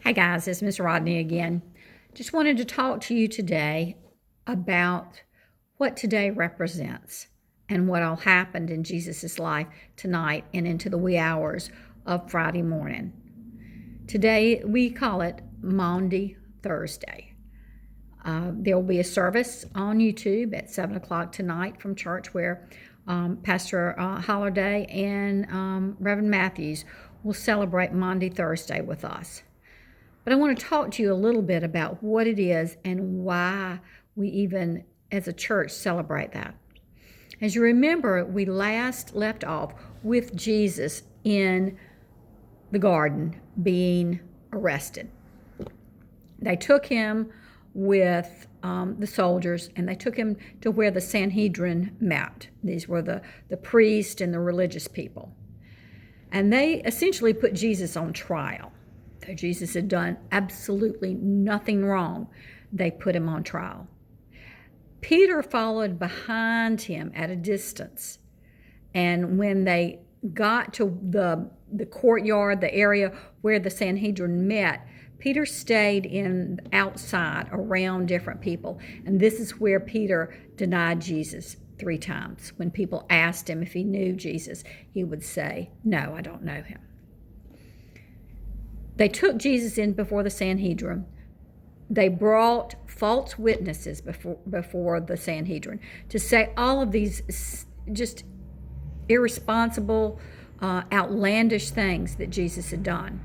Hey guys, it's Miss Rodney again. Just wanted to talk to you today about what today represents and what all happened in Jesus' life tonight and into the wee hours of Friday morning. Today we call it Maundy Thursday. There will be a service on YouTube at 7 o'clock tonight from church where Pastor Holliday and Reverend Matthews will celebrate Maundy Thursday with us. But I want to talk to you a little bit about what it is and why we even, as a church, celebrate that. As you remember, we last left off with Jesus in the garden being arrested. They took him with the soldiers, and they took him to where the Sanhedrin met. These were the priests and the religious people. And they essentially put Jesus on trial. Though Jesus had done absolutely nothing wrong, they put him on trial. Peter followed behind him at a distance. And when they got to the courtyard, the area where the Sanhedrin met, Peter stayed outside around different people. And this is where Peter denied Jesus 3 times. When people asked him if he knew Jesus, he would say, "No, I don't know him." They took Jesus in before the Sanhedrin. They brought false witnesses before the Sanhedrin to say all of these just irresponsible, outlandish things that Jesus had done.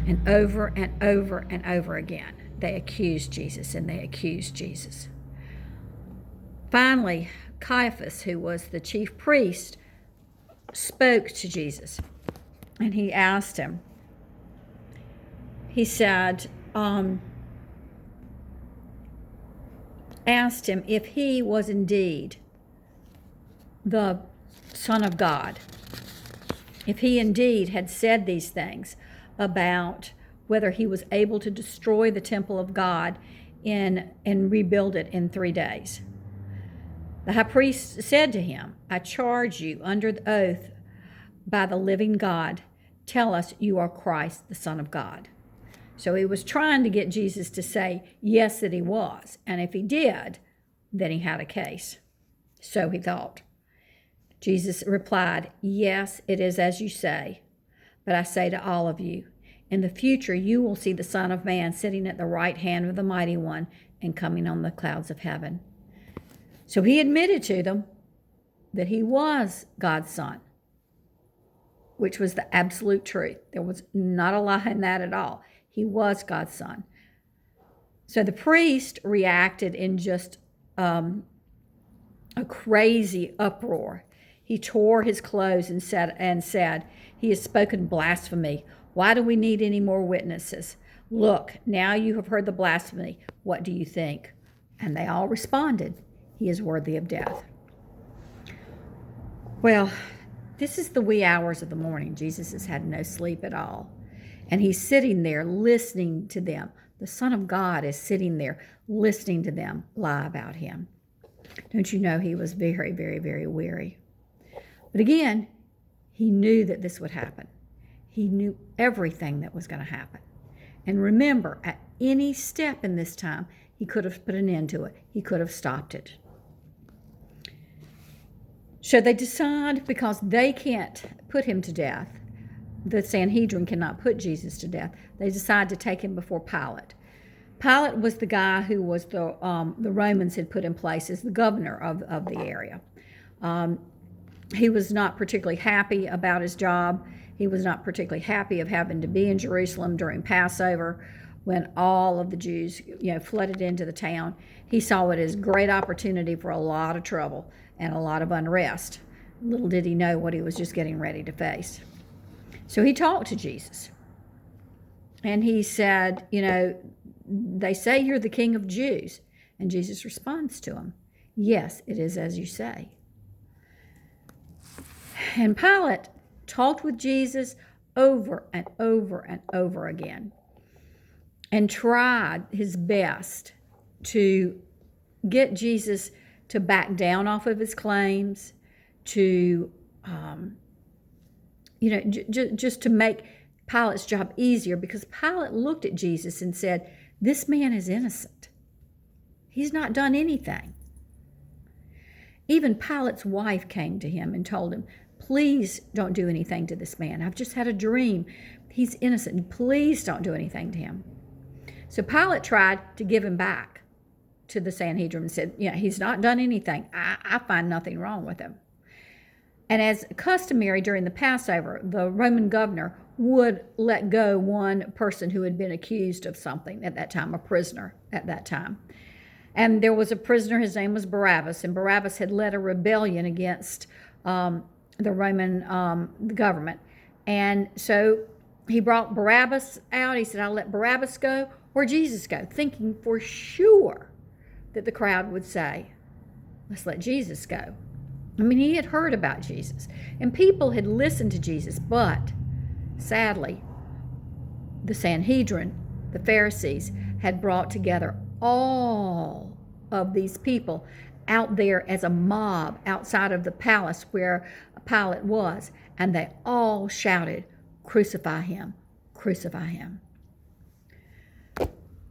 And over and over and over again, they accused Jesus and they accused Jesus. Finally, Caiaphas, who was the chief priest, spoke to Jesus, and he asked him, he said, asked him if he was indeed the Son of God, if he indeed had said these things about whether he was able to destroy the temple of God and rebuild it in 3 days. The high priest said to him, "I charge you under the oath by the living God, tell us you are Christ, the Son of God." So he was trying to get Jesus to say yes, that he was. And if he did, then he had a case. So he thought. Jesus replied, "Yes, it is as you say. But I say to all of you, in the future you will see the Son of Man sitting at the right hand of the Mighty One and coming on the clouds of heaven." So he admitted to them that he was God's Son, which was the absolute truth. There was not a lie in that at all. He was God's Son. So the priest reacted in just a crazy uproar. He tore his clothes and said, "He has spoken blasphemy. Why do we need any more witnesses? Look, now you have heard the blasphemy. What do you think?" And they all responded, "He is worthy of death." Well, this is the wee hours of the morning. Jesus has had no sleep at all. And he's sitting there listening to them. The Son of God is sitting there listening to them lie about him. Don't you know he was very, very, very weary? But again, he knew that this would happen. He knew everything that was going to happen. And remember, at any step in this time, he could have put an end to it. He could have stopped it. So they decide, because they can't put him to death, the Sanhedrin cannot put Jesus to death, they decide to take him before Pilate. Pilate was the guy who was the Romans had put in place as the governor of the area. He was not particularly happy about his job. He was not particularly happy of having to be in Jerusalem during Passover when all of the Jews, flooded into the town. He saw it as a great opportunity for a lot of trouble and a lot of unrest. Little did he know what he was just getting ready to face. So he talked to Jesus. And he said, "They say you're the King of Jews." And Jesus responds to him, "Yes, it is as you say." And Pilate talked with Jesus over and over and over again and tried his best to get Jesus to back down off of his claims, to just to make Pilate's job easier because Pilate looked at Jesus and said, "This man is innocent. He's not done anything." Even Pilate's wife came to him and told him, "Please don't do anything to this man. I've just had a dream. He's innocent. Please don't do anything to him." So Pilate tried to give him back to the Sanhedrin and said, "Yeah, he's not done anything. I find nothing wrong with him." And as customary during the Passover, the Roman governor would let go one person who had been accused of something at that time, a prisoner at that time. And there was a prisoner, his name was Barabbas, and Barabbas had led a rebellion against the Roman government. And so he brought Barabbas out. He said, "I'll let Barabbas go or Jesus go," thinking for sure that the crowd would say, "Let's let Jesus go." I mean, he had heard about Jesus, and people had listened to Jesus, but sadly, the Sanhedrin, the Pharisees, had brought together all of these people out there as a mob outside of the palace where Pilate was, and they all shouted, "Crucify him, crucify him."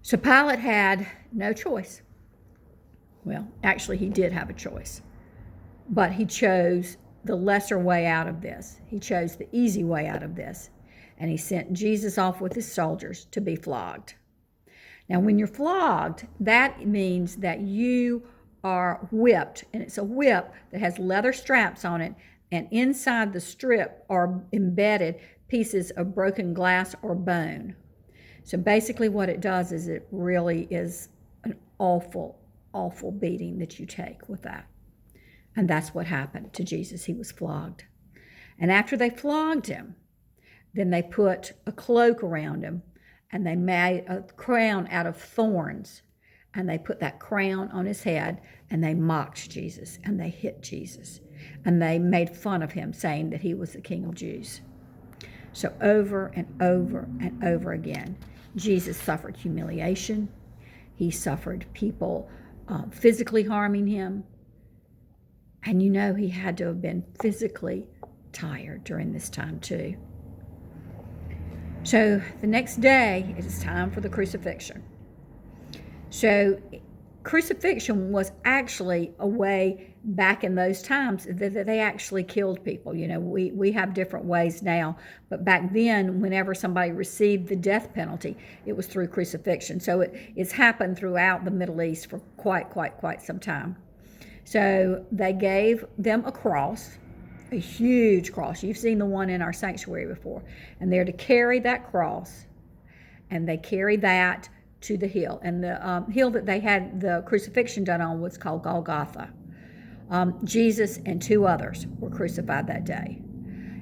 So Pilate had no choice. Well, actually, he did have a choice, but he chose the lesser way out of this. He chose the easy way out of this, and he sent Jesus off with his soldiers to be flogged. Now, when you're flogged, that means that you are whipped, and it's a whip that has leather straps on it, and inside the strip are embedded pieces of broken glass or bone. So basically what it does is it really is an awful, awful beating that you take with that. And that's what happened to Jesus. He was flogged. And after they flogged him, then they put a cloak around him, and they made a crown out of thorns, and they put that crown on his head, and they mocked Jesus, and they hit Jesus, and they made fun of him, saying that he was the King of Jews. So over and over and over again, Jesus suffered humiliation. He suffered people physically harming him. And you know he had to have been physically tired during this time too. So the next day, it is time for the crucifixion. So crucifixion was actually a way back in those times that they actually killed people. You know, we have different ways now, but back then, whenever somebody received the death penalty, it was through crucifixion. So it's happened throughout the Middle East for quite some time. So they gave them a cross, a huge cross. You've seen the one in our sanctuary before. And they're to carry that cross, and they carry that to the hill. And the hill that they had the crucifixion done on was called Golgotha. Jesus and two others were crucified that day.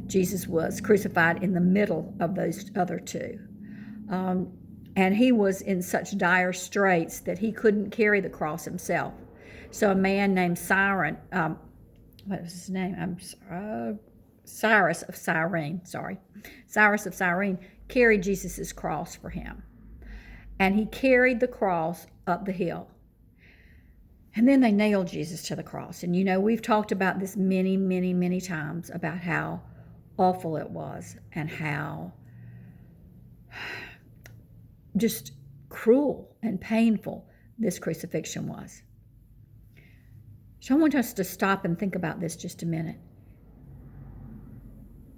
Jesus was crucified in the middle of those other two. And he was in such dire straits that he couldn't carry the cross himself. So a man named Cyrus of Cyrene carried Jesus' cross for him. And he carried the cross up the hill. And then they nailed Jesus to the cross. And you know, we've talked about this many, many, many times about how awful it was and how just cruel and painful this crucifixion was. So I want us to stop and think about this just a minute.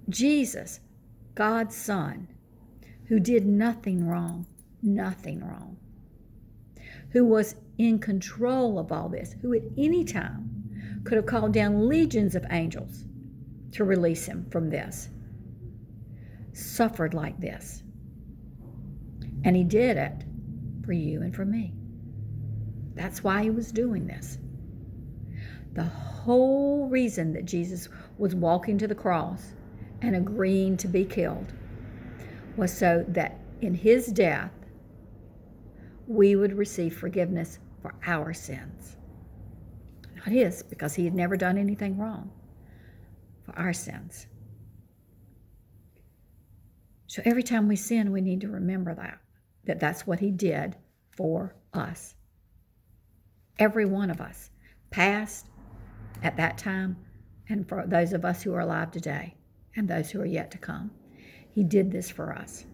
Jesus, God's Son, who did nothing wrong, who was in control of all this, who at any time could have called down legions of angels to release him from this, suffered like this. And he did it for you and for me. That's why he was doing this. The whole reason that Jesus was walking to the cross and agreeing to be killed was so that in his death, we would receive forgiveness for our sins. Not his, because he had never done anything wrong, for our sins. So every time we sin, we need to remember that that's what he did for us. Every one of us, past, at that time, and for those of us who are alive today, and those who are yet to come. He did this for us.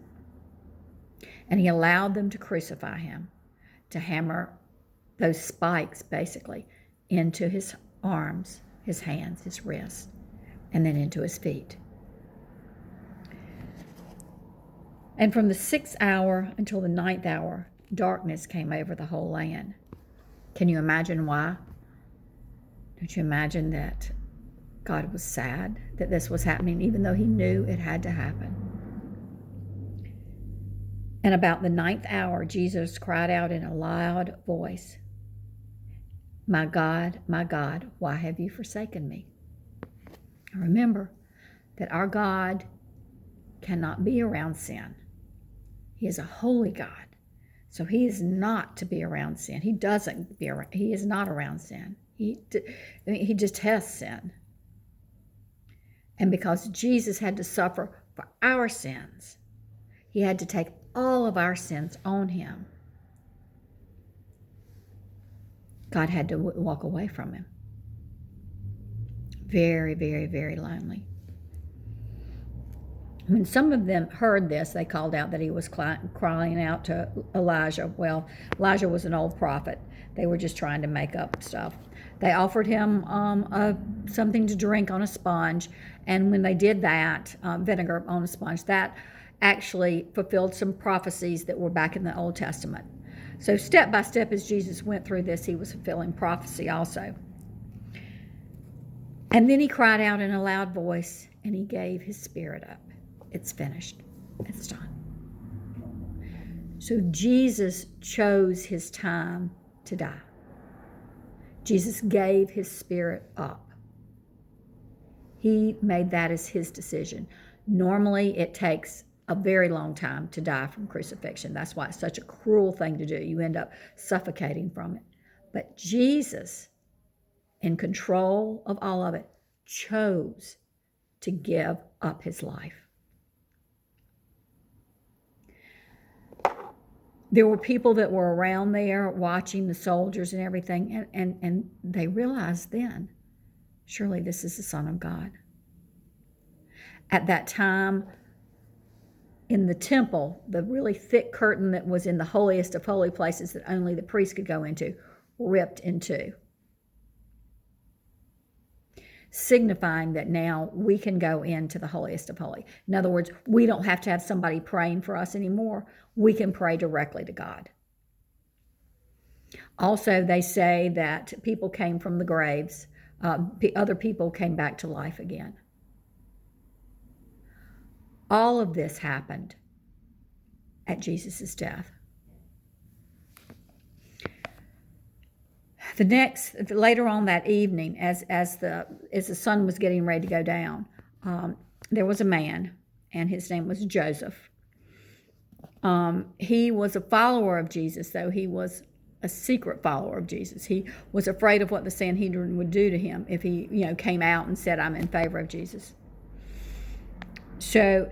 And he allowed them to crucify him, to hammer those spikes, basically, into his arms, his hands, his wrists, and then into his feet. And from the 6th hour until the 9th hour, darkness came over the whole land. Can you imagine why? Don't you imagine that God was sad that this was happening, even though he knew it had to happen? And about the 9th hour, Jesus cried out in a loud voice, my God, why have you forsaken me?" Remember that our God cannot be around sin. He is a holy God. So he is not to be around sin. He is not around sin. He detests sin. And because Jesus had to suffer for our sins, he had to take all of our sins on him. God had to walk away from him. Very, very, very lonely. When some of them heard this, they called out that he was crying out to Elijah. Well, Elijah was an old prophet. They were just trying to make up stuff. They offered him something to drink on a sponge, and when they did that, vinegar on a sponge, that actually fulfilled some prophecies that were back in the Old Testament. So step by step, as Jesus went through this, he was fulfilling prophecy also. And then he cried out in a loud voice, and he gave his spirit up. It's finished. It's done. So Jesus chose his time to die. Jesus gave his spirit up. He made that as his decision. Normally, it takes a very long time to die from crucifixion. That's why it's such a cruel thing to do. You end up suffocating from it. But Jesus, in control of all of it, chose to give up his life. There were people that were around there watching the soldiers and everything, and they realized then, surely this is the Son of God. At that time, in the temple, the really thick curtain that was in the holiest of holy places that only the priest could go into, ripped in two, signifying that now we can go into the holiest of holy. In other words, we don't have to have somebody praying for us anymore. We can pray directly to God. Also, they say that people came from the graves. Other people came back to life again. All of this happened at Jesus' death. Later on that evening, as the sun was getting ready to go down, there was a man, and his name was Joseph. He was a follower of Jesus, though he was a secret follower of Jesus. He was afraid of what the Sanhedrin would do to him if he, came out and said, "I'm in favor of Jesus." So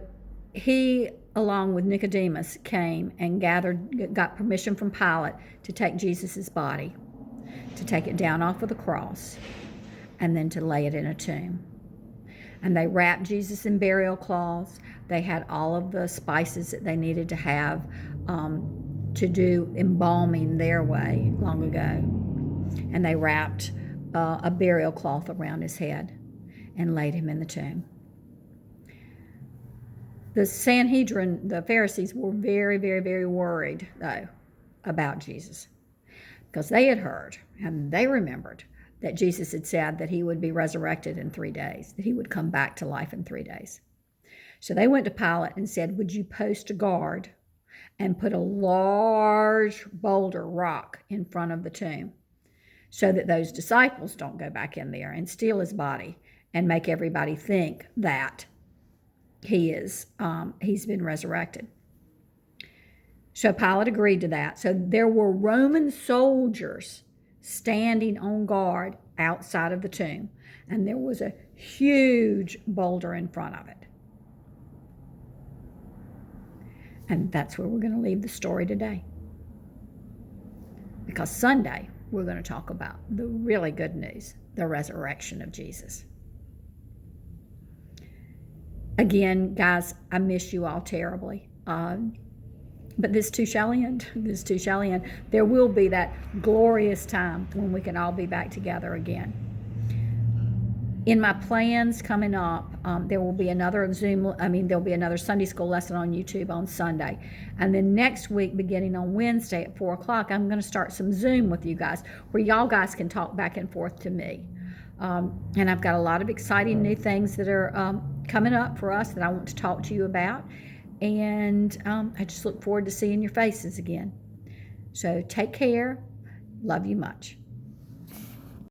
he, along with Nicodemus, came and got permission from Pilate to take Jesus' body, to take it down off of the cross, and then to lay it in a tomb. And they wrapped Jesus in burial cloths. They had all of the spices that they needed to have to do embalming their way long ago. And they wrapped a burial cloth around his head and laid him in the tomb. The Sanhedrin, the Pharisees, were very, very, very worried, though, about Jesus, because they had heard and they remembered that Jesus had said that he would be resurrected in 3 days, that he would come back to life in 3 days. So they went to Pilate and said, "Would you post a guard and put a large boulder rock in front of the tomb so that those disciples don't go back in there and steal his body and make everybody think that he's been resurrected?" So Pilate agreed to that. So there were Roman soldiers standing on guard outside of the tomb, and there was a huge boulder in front of it. And that's where we're going to leave the story today, because Sunday we're going to talk about the really good news, the resurrection of Jesus. Again, guys, I miss you all terribly. But this too shall end. This too shall end. There will be that glorious time when we can all be back together again. In my plans coming up, there will be another there'll be another Sunday school lesson on YouTube on Sunday. And then next week, beginning on Wednesday at 4 o'clock, I'm going to start some Zoom with you guys where y'all guys can talk back and forth to me. And I've got a lot of exciting new things that are coming up for us that I want to talk to you about. And I just look forward to seeing your faces again. So take care. Love you much.